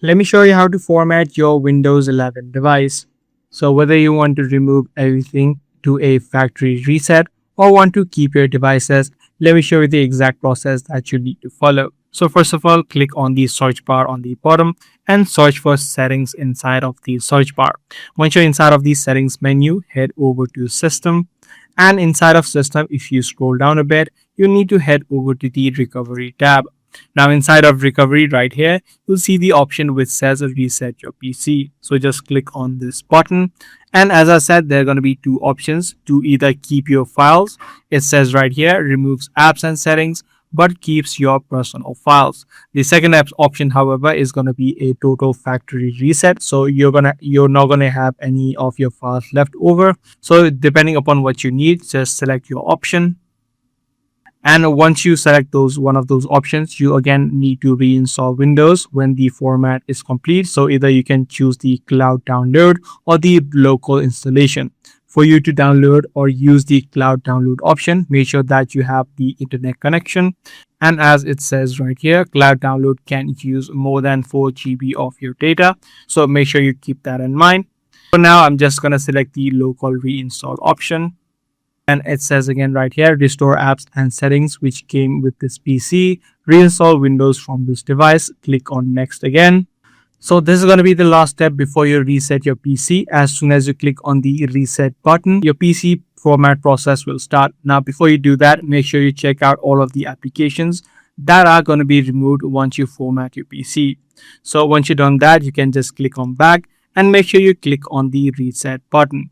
Let me show you how to format your Windows 11 device. So whether you want to remove everything to a factory reset or want to keep your devices, let me show you the exact process that you need to follow. So first of all, click on the search bar on the bottom and search for settings inside of the search bar. Once you're inside of the settings menu, head over to system, and inside of system, if you scroll down a bit, you need to head over to the recovery tab. Now inside of recovery right here, you'll see the option which says reset your PC. So just click on this button. And as I said, there are going to be two options to either keep your files. It says right here, removes apps and settings, but keeps your personal files. The second option, however, is going to be a total factory reset. So you're not gonna have any of your files left over. So depending upon what you need, just select your option. And once you select one of those options, you again need to reinstall Windows when the format is complete. So either you can choose the cloud download or the local installation. For you to download or use the cloud download option, make sure that you have the internet connection. And as it says right here, cloud download can use more than 4 GB of your data. So make sure you keep that in mind. For now, I'm just going to select the local reinstall option. And it says again right here, restore apps and settings which came with this PC, reinstall Windows from this device. Click on next again. So this is going to be the last step before you reset your PC. As soon as you click on the reset button, your PC format process will start. Now before you do that, make sure you check out all of the applications that are going to be removed once you format your PC. So once you've done that, you can just click on back and make sure you click on the reset button.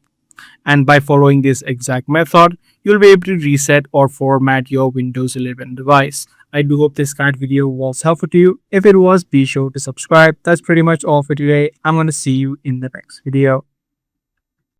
And by following this exact method, you'll be able to reset or format your Windows 11 device. I do hope this kind of video was helpful to you. If it was, be sure to subscribe. That's pretty much all for today. I'm going to see you in the next video.